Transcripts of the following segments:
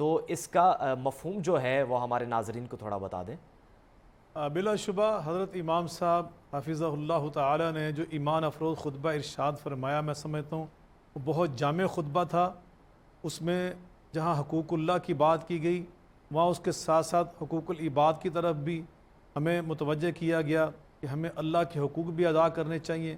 تو اس کا مفہوم جو ہے وہ ہمارے ناظرین کو تھوڑا بتا دیں۔ بلا شبہ حضرت امام صاحب حفظہ اللہ تعالی نے جو ایمان افروز خطبہ ارشاد فرمایا، میں سمجھتا ہوں وہ بہت جامع خطبہ تھا۔ اس میں جہاں حقوق اللہ کی بات کی گئی، وہاں اس کے ساتھ ساتھ حقوق العباد کی طرف بھی ہمیں متوجہ کیا گیا کہ ہمیں اللہ کے حقوق بھی ادا کرنے چاہیے،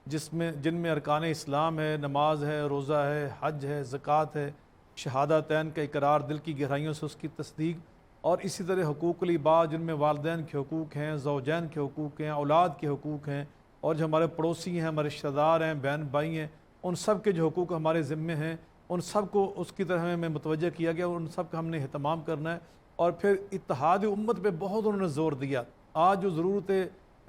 جن میں ارکان اسلام ہے، نماز ہے، روزہ ہے، حج ہے، زکوٰۃ ہے، شہادتین کا اقرار، دل کی گہرائیوں سے اس کی تصدیق، اور اسی طرح حقوق العباد جن میں والدین کے حقوق ہیں، زوجین کے حقوق ہیں، اولاد کے حقوق ہیں، اور جو ہمارے پڑوسی ہیں، ہمارے رشتہ دار ہیں، بہن بھائی ہیں، ان سب کے جو حقوق ہمارے ذمے ہیں، ان سب کو اس کی طرح ہمیں متوجہ کیا گیا، اور ان سب کا ہم نے اہتمام کرنا ہے۔ اور پھر اتحاد امت پہ بہت انہوں نے زور دیا۔ آج جو ضرورت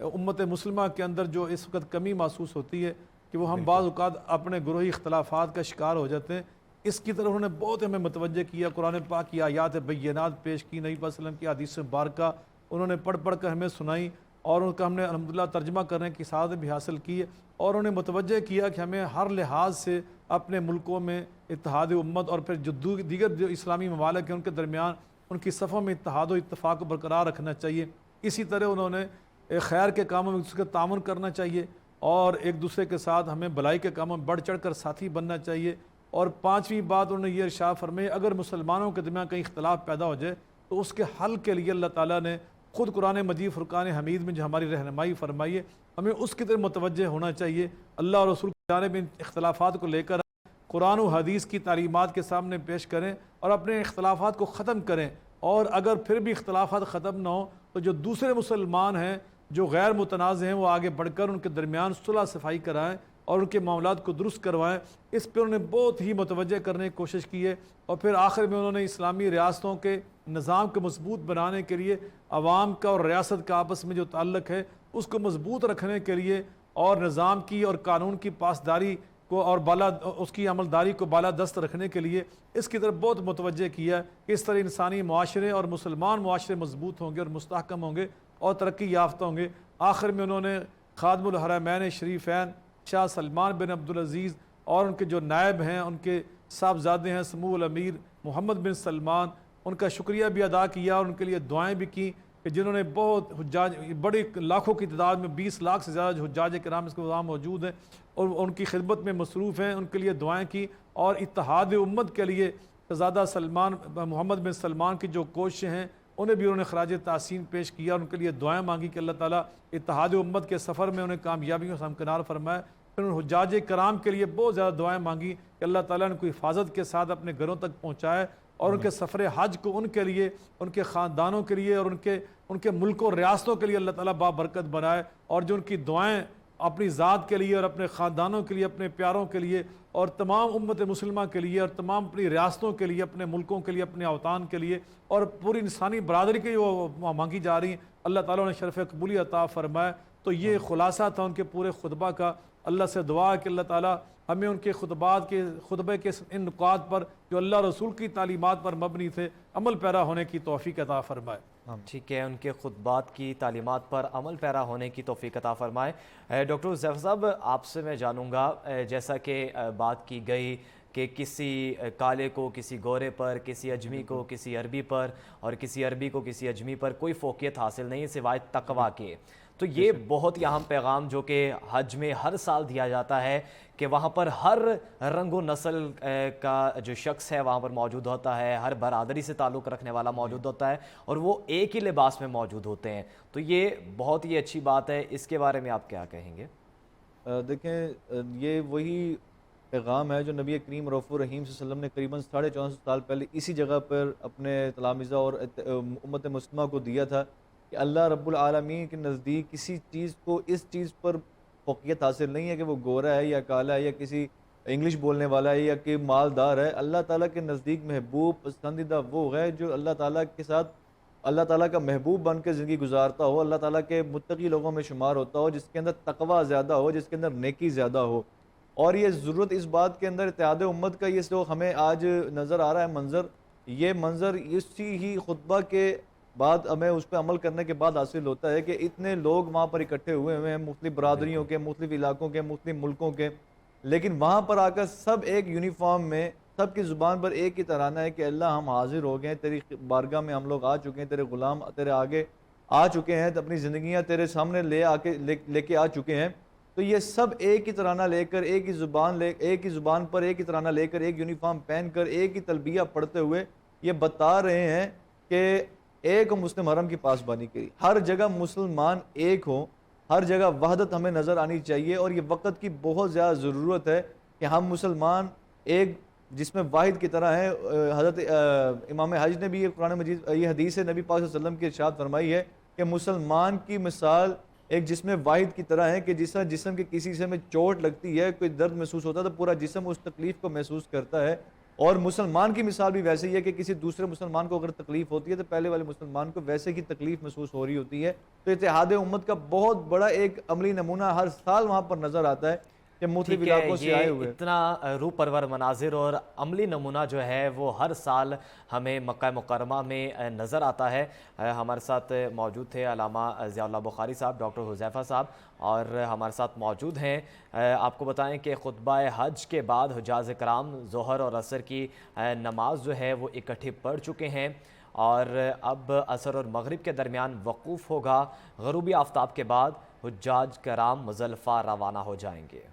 امت مسلمہ کے اندر جو اس وقت کمی محسوس ہوتی ہے کہ وہ ہم بعض اوقات اپنے گروہی اختلافات کا شکار ہو جاتے ہیں، اس کی طرف انہوں نے بہت ہمیں متوجہ کیا۔ قرآن پاک کی آیات بینات پیش کی، نبی صلی اللہ علیہ وسلم کی حدیث مبارکہ انہوں نے پڑھ کر ہمیں سنائی، اور ان کا ہم نے الحمدللہ ترجمہ کرنے کی سعادت بھی حاصل کی ہے، اور انہوں نے متوجہ کیا کہ ہمیں ہر لحاظ سے اپنے ملکوں میں اتحاد امت، اور پھر جو دیگر جو اسلامی ممالک ہیں ان کے درمیان ان کی صفوں میں اتحاد و اتفاق کو برقرار رکھنا چاہیے۔ اسی طرح انہوں نے خیر کے کاموں میں اس کا تعاون کرنا چاہیے، اور ایک دوسرے کے ساتھ ہمیں بھلائی کے کاموں میں بڑھ چڑھ کر ساتھی بننا چاہیے۔ اور پانچویں بات انہوں نے یہ ارشاد فرمائی، اگر مسلمانوں کے درمیان کہیں اختلاف پیدا ہو جائے تو اس کے حل کے لیے اللہ تعالیٰ نے خود قرآن مجید فرقان حمید میں جو ہماری رہنمائی فرمائی ہے، ہمیں اس کی طرف متوجہ ہونا چاہیے۔ اللہ اور رسول کی جانب ان اختلافات کو لے کر قرآن و حدیث کی تعلیمات کے سامنے پیش کریں اور اپنے اختلافات کو ختم کریں، اور اگر پھر بھی اختلافات ختم نہ ہوں تو جو دوسرے مسلمان ہیں جو غیر متنازع ہیں وہ آگے بڑھ کر ان کے درمیان صلح صفائی کرائیں اور ان کے معاملات کو درست کروائیں۔ اس پہ انہوں نے بہت ہی متوجہ کرنے کی کوشش کی ہے، اور پھر آخر میں انہوں نے اسلامی ریاستوں کے نظام کو مضبوط بنانے کے لیے عوام کا اور ریاست کا آپس میں جو تعلق ہے اس کو مضبوط رکھنے کے لیے، اور نظام کی اور قانون کی پاسداری کو اور اس کی عملداری کو بالادست رکھنے کے لیے اس کی طرف بہت متوجہ کیا ہے کہ اس طرح انسانی معاشرے اور مسلمان معاشرے مضبوط ہوں گے اور مستحکم ہوں گے اور ترقی یافتہ ہوں گے۔ آخر میں انہوں نے خادم الحرمین شریفین شاہ سلمان بن عبدالعزیز اور ان کے جو نائب ہیں، ان کے صاحبزادے ہیں سمو الامیر محمد بن سلمان، ان کا شکریہ بھی ادا کیا اور ان کے لیے دعائیں بھی کی کہ جنہوں نے بہت حجاج، بڑی لاکھوں کی تعداد میں 20 لاکھ سے زیادہ جو حجاج کرام اس کے وہاں موجود ہیں اور ان کی خدمت میں مصروف ہیں، ان کے لیے دعائیں کی، اور اتحاد امت کے لیے شہزادہ سلمان محمد بن سلمان کی جو کوششیں ہیں انہیں بھی انہوں نے خراج تحسین پیش کیا، ان کے لیے دعائیں مانگی کہ اللہ تعالیٰ اتحاد امت کے سفر میں انہیں کامیابیوں سے ہمکنار فرمائے۔ پھر انہوں نے حجاج کرام کے لیے بہت زیادہ دعائیں مانگی کہ اللہ تعالیٰ ان کو حفاظت کے ساتھ اپنے گھروں تک پہنچائے، اور ان کے سفر حج کو ان کے لیے، ان کے خاندانوں کے لیے اور ان کے ملکوں اور ریاستوں کے لیے اللہ تعالیٰ بابرکت بنائے، اور جو ان کی دعائیں اپنی ذات کے لیے اور اپنے خاندانوں کے لیے، اپنے پیاروں کے لیے اور تمام امت مسلمہ کے لیے اور تمام اپنی ریاستوں کے لیے، اپنے ملکوں کے لیے، اپنے اوطان کے لیے اور پوری انسانی برادری کے لیے وہ مانگی جا رہی ہیں، اللہ تعالیٰ نے شرف قبولی عطا فرمائے۔ تو یہ خلاصہ تھا ان کے پورے خطبہ کا۔ اللہ سے دعا ہے کہ اللہ تعالیٰ ہمیں ان کے خطبے کے ان نکات پر جو اللہ رسول کی تعلیمات پر مبنی تھے عمل پیرا ہونے کی توفیق عطا فرمائے۔ ٹھیک ہے، ان کے خطبات کی تعلیمات پر عمل پیرا ہونے کی توفیق عطا فرمائے۔ ڈاکٹر حذیفہ صاحب، آپ سے میں جانوں گا، جیسا کہ بات کی گئی کہ کسی کالے کو کسی گورے پر، کسی اجمی کو کسی عربی پر، اور کسی عربی کو کسی اجمی پر کوئی فوقیت حاصل نہیں سوائے تقویٰ کے، تو یہ بہت ہی اہم پیغام جو کہ حج میں ہر سال دیا جاتا ہے کہ وہاں پر ہر رنگ و نسل کا جو شخص ہے وہاں پر موجود ہوتا ہے، ہر برادری سے تعلق رکھنے والا موجود ہوتا ہے، اور وہ ایک ہی لباس میں موجود ہوتے ہیں، تو یہ بہت ہی اچھی بات ہے۔ اس کے بارے میں آپ کیا کہیں گے؟ دیکھیں، یہ وہی پیغام ہے جو نبی کریم رؤوف الرحیم صلی اللہ علیہ وسلم نے قریباً 450 سال پہلے اسی جگہ پر اپنے تلامذہ اور امت مسلمہ کو دیا تھا کہ اللہ رب العالمین کے نزدیک کسی چیز کو اس چیز پر فوقیت حاصل نہیں ہے کہ وہ گورا ہے یا کالا ہے یا کسی انگلش بولنے والا ہے یا کہ مالدار ہے۔ اللہ تعالیٰ کے نزدیک محبوب پسندیدہ وہ ہے جو اللہ تعالیٰ کے ساتھ اللہ تعالیٰ کا محبوب بن کے زندگی گزارتا ہو، اللہ تعالیٰ کے متقی لوگوں میں شمار ہوتا ہو، جس کے اندر تقویٰ زیادہ ہو، جس کے اندر نیکی زیادہ ہو۔ اور یہ ضرورت اس بات کے اندر اتحاد امت کا یہ جو ہمیں آج نظر آ رہا ہے منظر، یہ منظر اسی ہی خطبہ کے بعد ہمیں اس پہ عمل کرنے کے بعد حاصل ہوتا ہے کہ اتنے لوگ وہاں پر اکٹھے ہوئے ہیں، مختلف برادریوں کے، مختلف علاقوں کے، مختلف ملکوں کے، لیکن وہاں پر آ کر سب ایک یونیفارم میں سب کی زبان پر ایک ہی ترانہ ہے کہ اللہ ہم حاضر ہو گئے، تیری بارگاہ میں ہم لوگ آ چکے ہیں، تیرے غلام تیرے آگے آ چکے ہیں، اپنی زندگیاں تیرے سامنے لے کے آ چکے ہیں۔ تو یہ سب ایک ہی ترانہ لے کر، ایک ہی زبان پر ایک ہی ترانہ لے کر، ایک یونیفارم پہن کر، ایک ہی تلبیہ پڑھتے ہوئے یہ بتا رہے ہیں کہ ایک مسلم حرم کی پاسبانی کری، ہر جگہ مسلمان ایک ہوں، ہر جگہ وحدت ہمیں نظر آنی چاہیے، اور یہ وقت کی بہت زیادہ ضرورت ہے کہ ہم مسلمان ایک جس میں واحد کی طرح ہیں۔ حضرت امام حج نے بھی یہ قرآن مجید، یہ حدیث نبی پاک صلی اللہ علیہ وسلم کی ارشاد فرمائی ہے کہ مسلمان کی مثال ایک جسم واحد کی طرح ہے کہ جس طرح جسم کے کسی حصے میں چوٹ لگتی ہے، کوئی درد محسوس ہوتا ہے تو پورا جسم اس تکلیف کو محسوس کرتا ہے، اور مسلمان کی مثال بھی ویسے ہی ہے کہ کسی دوسرے مسلمان کو اگر تکلیف ہوتی ہے تو پہلے والے مسلمان کو ویسے ہی تکلیف محسوس ہو رہی ہوتی ہے۔ تو اتحاد امت کا بہت بڑا ایک عملی نمونہ ہر سال وہاں پر نظر آتا ہے کہ مختلف ٹھیک ہے، علاقوں سے آئے ہوئے۔ یہ اتنا روح پرور مناظر اور عملی نمونہ جو ہے وہ ہر سال ہمیں مکہ مکرمہ میں نظر آتا ہے۔ ہمارے ساتھ موجود تھے علامہ ضیاء اللہ بخاری صاحب، ڈاکٹر حذیفہ صاحب، اور ہمارے ساتھ موجود ہیں۔ آپ کو بتائیں کہ خطبہ حج کے بعد حجاز کرام ظہر اور عصر کی نماز جو ہے وہ اکٹھے پڑھ چکے ہیں، اور اب عصر اور مغرب کے درمیان وقوف ہوگا۔ غروبی آفتاب کے بعد حجاج کرام مزدلفہ روانہ ہو جائیں گے۔